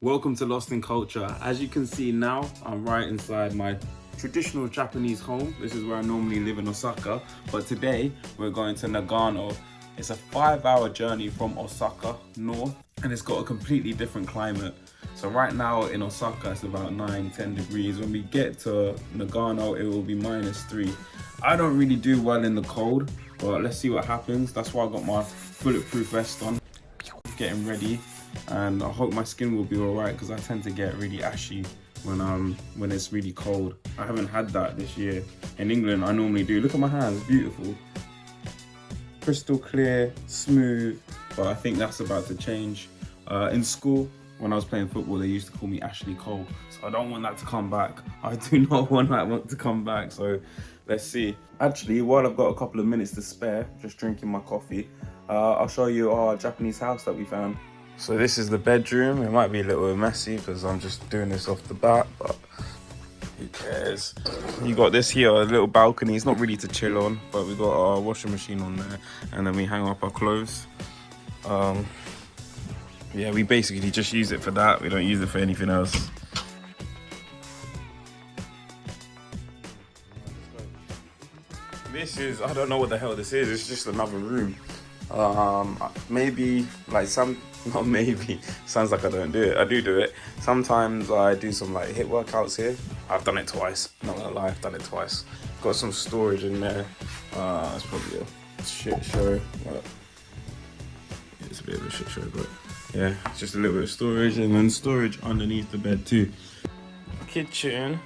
Welcome to Lost in Culture. As you can see now, I'm right inside my traditional Japanese home. This is where I normally live in Osaka, but today we're going to Nagano. It's a 5-hour journey from Osaka north, and it's got a completely different climate. So right now in Osaka, it's about 9-10 degrees. When we get to Nagano, it will be -3. I don't really do well in the cold, but let's see what happens. That's why I got my bulletproof vest on, getting ready. And I hope my skin will be alright, because I tend to get really ashy when it's really cold. I haven't had that this year. In England, I normally do. Look at my hands, beautiful. Crystal clear, smooth, but I think that's about to change. In school, when I was playing football, they used to call me Ashley Cole, so I don't want that to come back. I do not want that to come back, so let's see. Actually, while I've got a couple of minutes to spare, just drinking my coffee, I'll show you our Japanese house that we found. So this is the bedroom. It might be a little bit messy because I'm just doing this off the bat, but who cares? You got this here, a little balcony. It's not really to chill on, but we got our washing machine on there, and then we hang up our clothes. Yeah, we basically just use it for that. We don't use it for anything else. This is, I don't know what the hell this is. It's just another room. Maybe like not maybe, sounds like I don't do it. I do it. Sometimes I do some like HIIT workouts here. I've done it twice, not gonna lie, I've done it twice. Got some storage in there. It's probably a shit show, but it's a bit of a shit show, but yeah, it's just a little bit of storage, and then storage underneath the bed too. Kitchen.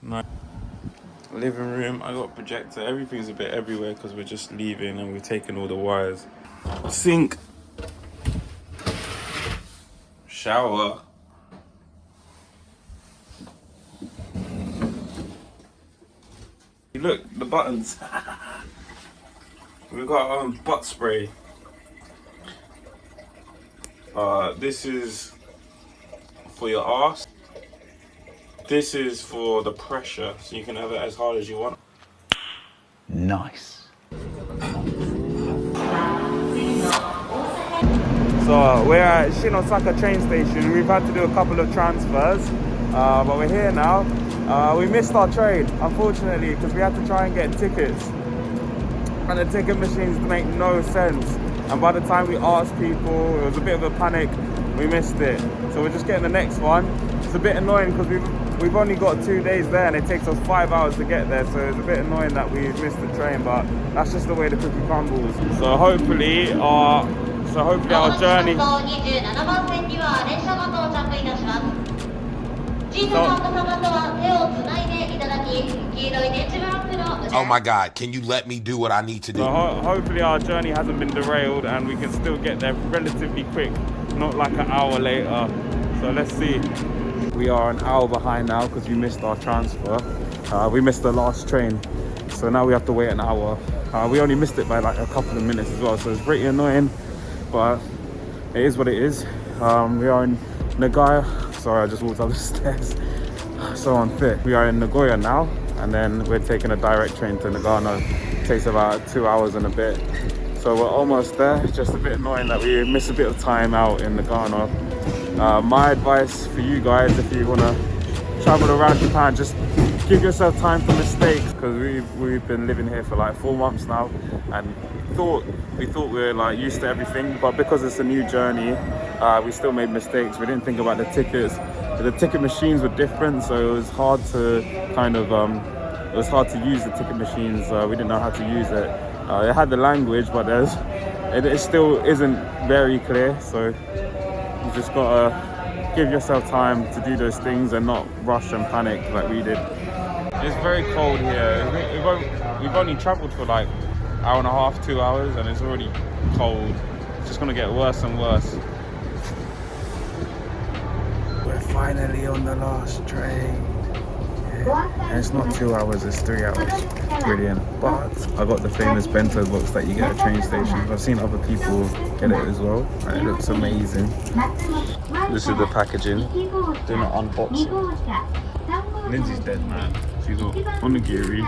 Nice. Living room, I got a projector. Everything's a bit everywhere because we're just leaving and we're taking all the wires. Sink. Shower. Look, the buttons. We've got butt spray. This is for your arse. This is for the pressure, so you can have it as hard as you want. Nice. So we're at Shinosaka train station. We've had to do a couple of transfers, but we're here now. We missed our train, unfortunately, because we had to try and get tickets. And the ticket machines make no sense. And by the time we asked people, it was a bit of a panic. We missed it. So we're just getting the next one. It's a bit annoying because we've only got 2 days there, and it takes us 5 hours to get there. So it's a bit annoying that we missed the train, but that's just the way the cookie crumbles. So hopefully our journey. Oh my God, can you let me do what I need to do? So hopefully our journey hasn't been derailed and we can still get there relatively quick, not like an hour later. So let's see. We are an hour behind now because we missed our transfer. We missed the last train, so now we have to wait an hour. We only missed it by like a couple of minutes as well, so it's pretty annoying, but it is what it is. We are in Nagoya. Sorry, I just walked up the stairs. So unfit. We are in Nagoya now, and then we're taking a direct train to Nagano. It takes about 2 hours and a bit. So we're almost there. It's just a bit annoying that we missed a bit of time out in Nagano. My advice for you guys, if you want to travel around Japan, just give yourself time for mistakes, because we've been living here for like 4 months now, and we thought we were like used to everything, but because it's a new journey, we still made mistakes. We didn't think about the tickets. The ticket machines were different, so it was hard to use the ticket machines. We didn't know how to use it. It had the language, but it still isn't very clear, so you just gotta give yourself time to do those things and not rush and panic like we did. It's very cold here. We've only traveled for like hour and a half, 2 hours, and it's already cold. It's just gonna get worse and worse. We're finally on the last train. And it's not 2 hours, it's 3 hours. Brilliant. But I got the famous bento box that you get at train stations. I've seen other people get it as well, and it looks amazing. This is the packaging. Doing an unboxing. Lindsay's dead, man. She got onigiri,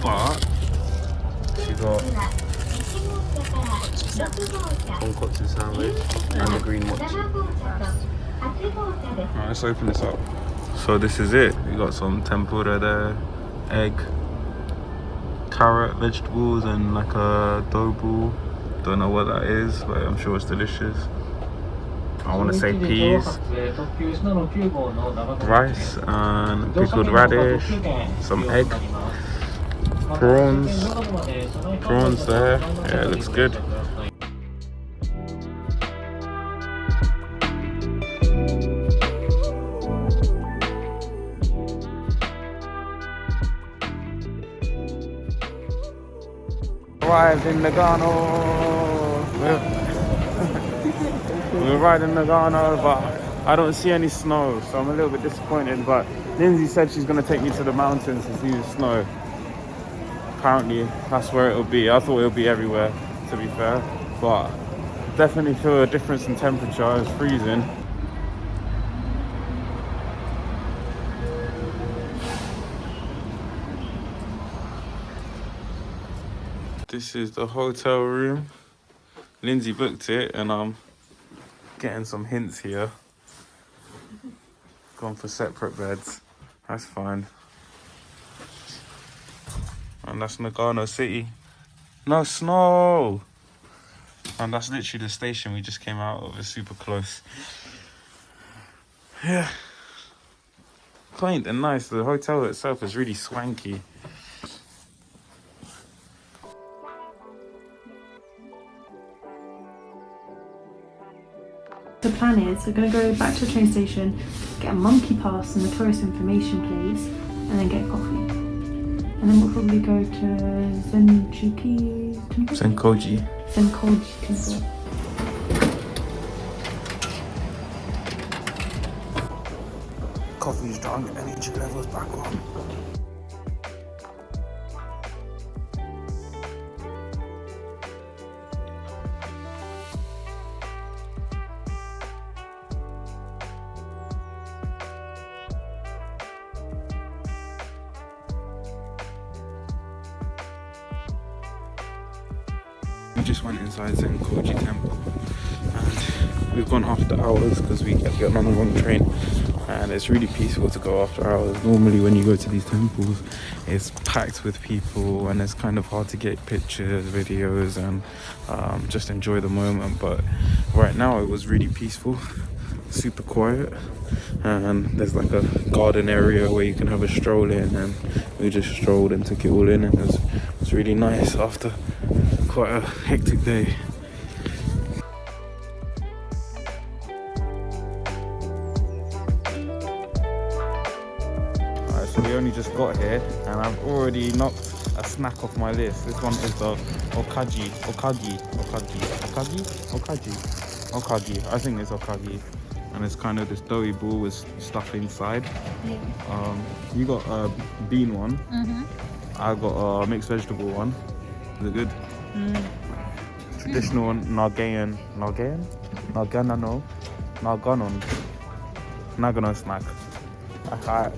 but she got tonkotsu sandwich and the green mochi. Alright, let's open this up. So this is it. We got some tempura there, egg, carrot, vegetables, and like a dobu. Don't know what that is, but I'm sure it's delicious. I want to say peas, rice, and pickled radish, some egg, prawns there. Yeah, it looks good. Arrived in Nagano. We're riding Nagano, but I don't see any snow, so I'm a little bit disappointed. But Lindsay said she's gonna take me to the mountains to see the snow. Apparently, that's where it'll be. I thought it'll be everywhere, to be fair, but definitely feel a difference in temperature. It's freezing. This is the hotel room. Lindsay booked it, and I'm getting some hints here. Gone for separate beds. That's fine. And that's Nagano City. No snow! And that's literally the station we just came out of. It's super close. Yeah. Quaint and nice. The hotel itself is really swanky. The plan is we're going to go back to the train station, get a monkey pass in the tourist information place, and then get coffee. And then we'll probably go to Zenkoji Temple? Zenkoji. Zenkoji Temple. Coffee's drunk, energy levels back on. We just went inside Zenkoji Temple and we've gone after hours because we kept getting on the wrong train, and it's really peaceful to go after hours. Normally when you go to these temples it's packed with people and it's kind of hard to get pictures, videos, and just enjoy the moment, but right now it was really peaceful, super quiet, and there's like a garden area where you can have a stroll in, and we just strolled and took it all in, and it was really nice after quite a hectic day. Alright, so we only just got here and I've already knocked a snack off my list. This one is the Okagi. I think it's Okagi. And it's kind of this doughy ball with stuff inside. You got a bean one. I got a mixed vegetable one. Is it good? Traditional one, Nagano snack. Okay.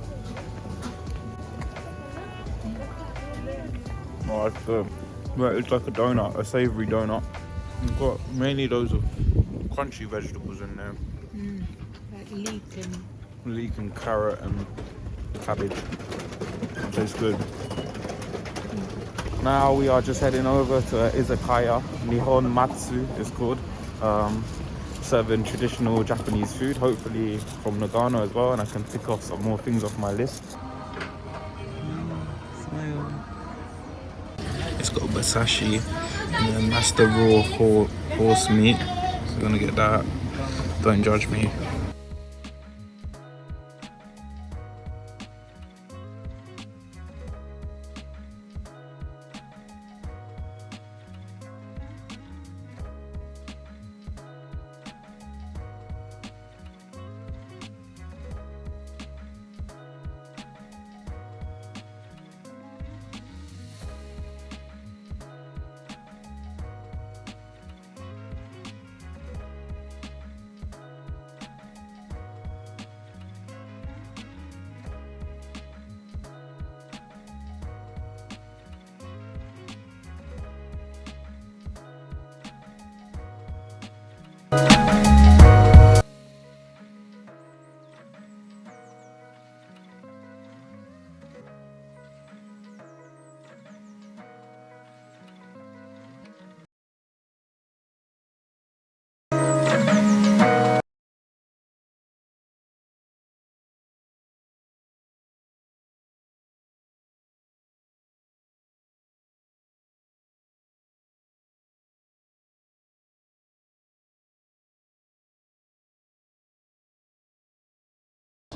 Oh, it's good. Well, it's like a donut, a savoury donut. You've got mainly loads of crunchy vegetables in there. Like Leek and carrot and cabbage. It tastes good. Now we are just heading over to Izakaya, Nihon Matsu it's called, serving traditional Japanese food, hopefully from Nagano as well, and I can tick off some more things off my list. It's got basashi, and then that's the raw horse meat, so we're gonna get that. Don't judge me.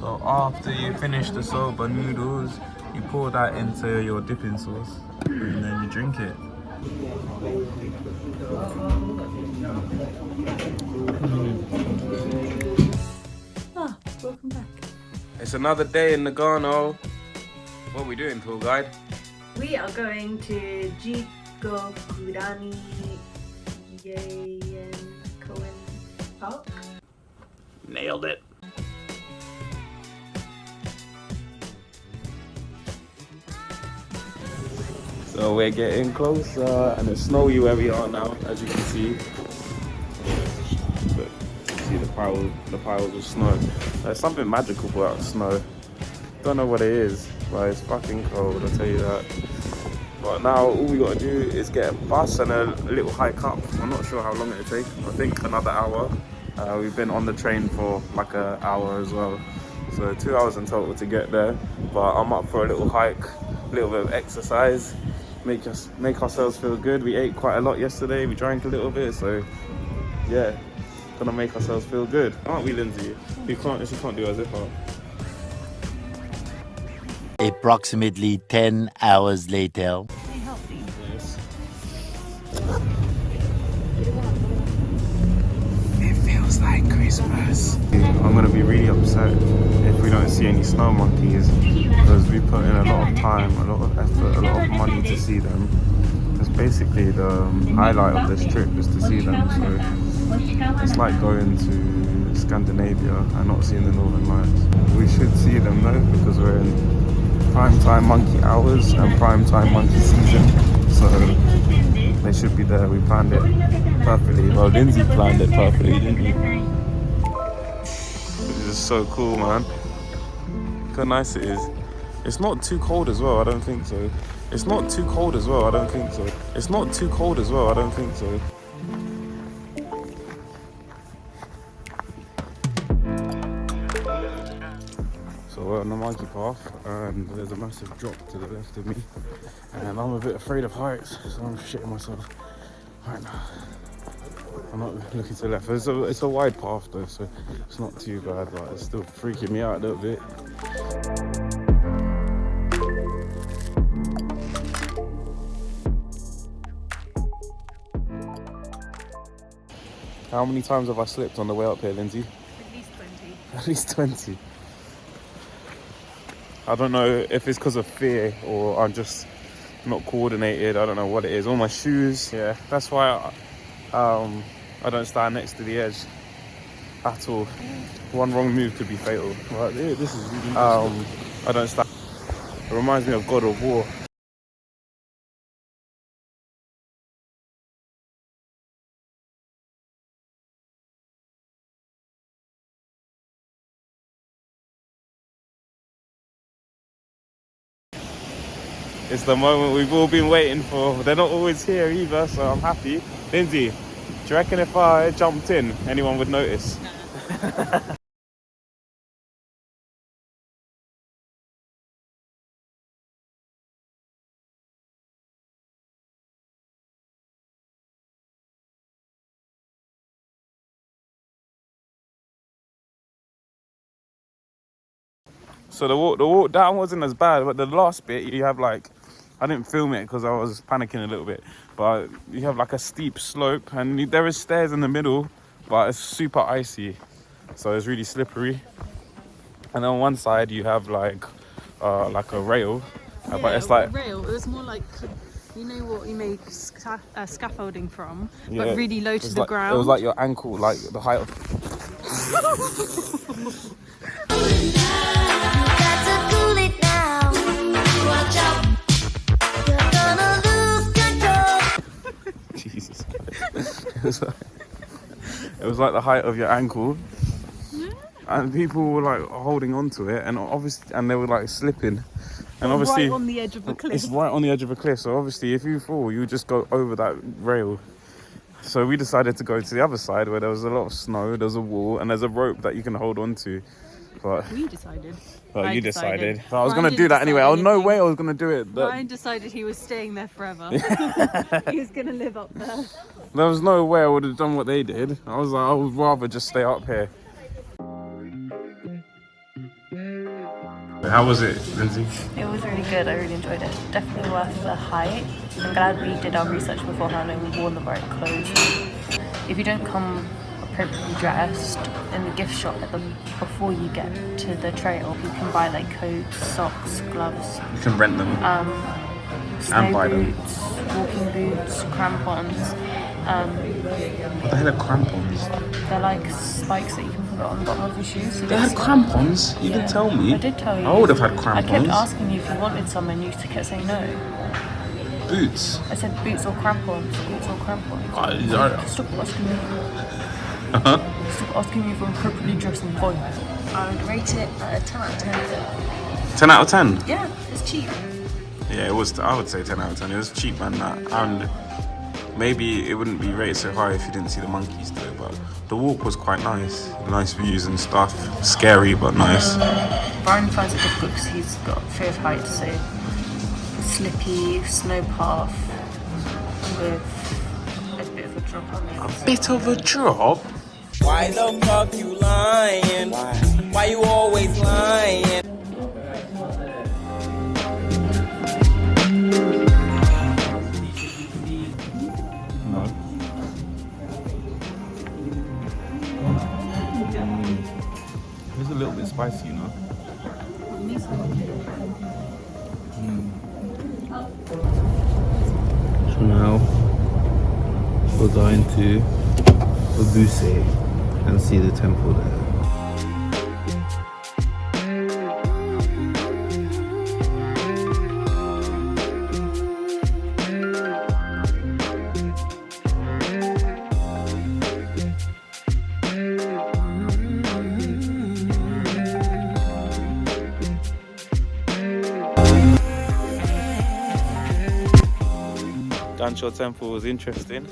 So after you finish the soba noodles, you pour that into your dipping sauce and then you drink it. Ah, welcome back. It's another day in Nagano. What are we doing, tour guide? We are going to Jigokudani Yaen Koen Park. Nailed it. So we're getting closer, and it's snowy where we are now, as you can see. But see the piles of snow. There's something magical about snow. Don't know what it is, but it's fucking cold, I'll tell you that. But now all we gotta do is get a bus and a little hike up. I'm not sure how long it'll take. I think another hour. We've been on the train for like an hour as well. So 2 hours in total to get there. But I'm up for a little hike, a little bit of exercise. Make ourselves feel good. We ate quite a lot yesterday. We drank a little bit, so yeah, gonna make ourselves feel good, aren't we, Lindsay? You can't do a zip up. Approximately 10 hours later. Yes. It feels like Christmas. I'm gonna be really upset if we don't see any snow monkeys, because we put in a lot of time, a lot of effort, a lot of money to see them. It's basically the highlight of this trip is to see them. So it's like going to Scandinavia and not seeing the Northern Lights. We should see them though, because we're in prime time monkey hours and prime time monkey season, so they should be there. We planned it perfectly. Well, Lindsay planned it perfectly, didn't you? This is so cool, man. Look how nice it is. It's not too cold as well, I don't think so. It's not too cold as well, I don't think so. It's not too cold as well, I don't think so. So we're on the monkey path and there's a massive drop to the left of me, and I'm a bit afraid of heights, so I'm shitting myself right now. I'm not looking to the left. It's a wide path though, so it's not too bad, but it's still freaking me out a little bit. How many times have I slipped on the way up here, Lindsay? At least 20. At least 20. I don't know if it's because of fear or I'm just not coordinated. I don't know what it is. All my shoes. Yeah, that's why I don't stand next to the edge at all. One wrong move could be fatal. But yeah, this is really I don't stand. It reminds me of God of War. It's the moment we've all been waiting for. They're not always here either, so I'm happy. Lindsay, do you reckon if I jumped in, anyone would notice? So the walk down wasn't as bad, but the last bit you have like, I didn't film it because I was panicking a little bit, but you have like a steep slope and there is stairs in the middle, but it's super icy, so it's really slippery. And on one side you have like a rail, Yeah, but it's like rail. It was more like, you know what you make scaffolding from, yeah, but really low to the like, ground. it was like your ankle, like the height of. Jesus. It was like the height of your ankle, and people were like holding on to it, and obviously, and they were like slipping, and obviously right on the edge of the cliff. it's right on the edge of a cliff. So obviously, if you fall, you just go over that rail. So we decided to go to the other side where there was a lot of snow, there's a wall, and there's a rope that you can hold on to. But We decided. well, I you decided. decided. So I was Ryan going to do didn't that anyway. decide I was no anything. way I was going to do it. Ryan decided he was staying there forever. He was going to live up there. There was no way I would have done what they did. I was like, I would rather just stay up here. How was it, Lindsay? It was really good. I really enjoyed it. Definitely worth the hype. I'm glad we did our research beforehand and we wore the right clothes. If you don't come appropriately dressed in the gift shop before you get to the trail, you can buy like coats, socks, gloves. You can rent them. Snow buy them. boots, walking boots, crampons. What the hell are crampons? They're like spikes that you can put on the bottom of your shoes. So They had crampons? You didn't tell me. I did tell you. I would have had I crampons. kept asking you if you wanted some and you kept saying no. Boots? I said boots or crampons. Boots or crampons. Stop asking me. Stop asking me if I'm appropriately dressed and fine. I would rate it a 10 out of 10. 10 out of 10? Yeah, it's cheap. Yeah, it was. I would say 10 out of 10. It was cheap and that. And maybe it wouldn't be rated so high if you didn't see the monkeys do it, but the walk was quite nice. Nice views and stuff. Scary, but nice. Brian finds it difficult because he's got fear of heights, so slippy snow path with a bit of a drop on it. A bit of a drop? Why the fuck you lying? Why you always lying? It's a little bit spicy, you know. So now we're going to Obuse and see the temple there. Gancho Temple was interesting.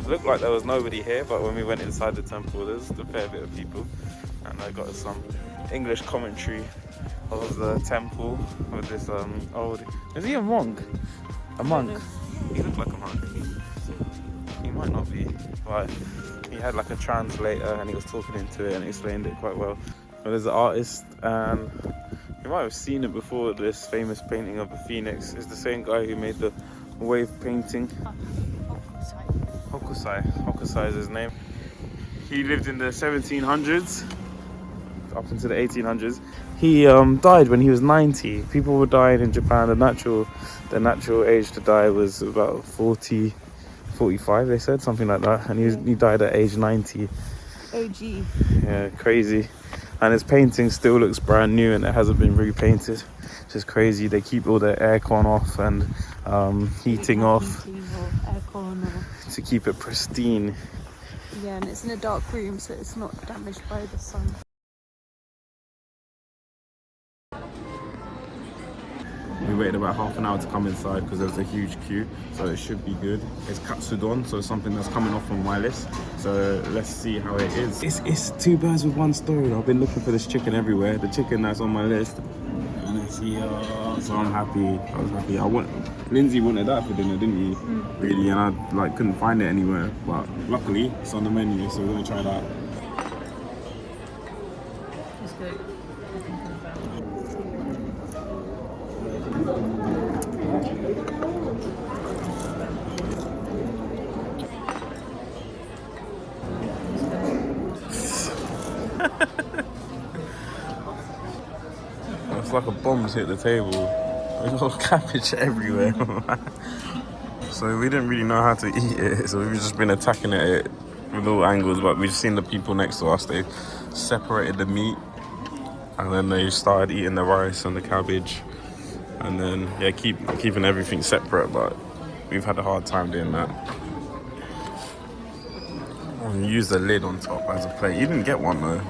Looked like there was nobody here, but when we went inside the temple, there's a fair bit of people, and I got some English commentary of the temple with this old. Is he a monk? A monk? He looked like a monk. He might not be, but he had like a translator, and he was talking into it and explained it quite well. But there's an artist, and you might have seen it before. This famous painting of the phoenix is the same guy who made the wave painting. Hokusai is his name. He lived in the 1700s up into the 1800s. He died when he was 90. People were dying in Japan. The natural age to die was about 40, 45, they said, something like that. And he died at age 90. OG. Yeah, crazy. And his painting still looks brand new and it hasn't been repainted. It's just crazy. They keep all the aircon off and heating off to keep it pristine. Yeah, and it's in a dark room, so it's not damaged by the sun. We waited about half an hour to come inside because there's a huge queue, so it should be good. It's katsudon, so it's something that's coming off from my list. So let's see how it is. It's two birds with one stone. I've been looking for this chicken everywhere. The chicken that's on my list, and it's here. So I'm happy. I was happy. Lindsay wanted that for dinner, didn't you? Really, and I couldn't find it anywhere. But luckily, it's on the menu, so we're gonna try that. It's good. It's like a bomb's hit the table. There's all cabbage everywhere. So we didn't really know how to eat it, so we've just been attacking it with all angles, but we've seen the people next to us, they separated the meat and then they started eating the rice and the cabbage, and then yeah, keeping everything separate, but we've had a hard time doing that. And use the lid on top as a plate. You didn't get one though.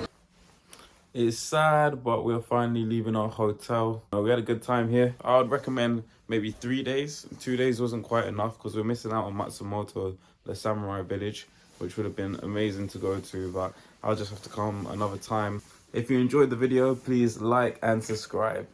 It's sad, but we're finally leaving our hotel. We had a good time here. I would recommend maybe 3 days. 2 days wasn't quite enough because we're missing out on Matsumoto, the samurai village, which would have been amazing to go to, but I'll just have to come another time. If you enjoyed the video, please like and subscribe.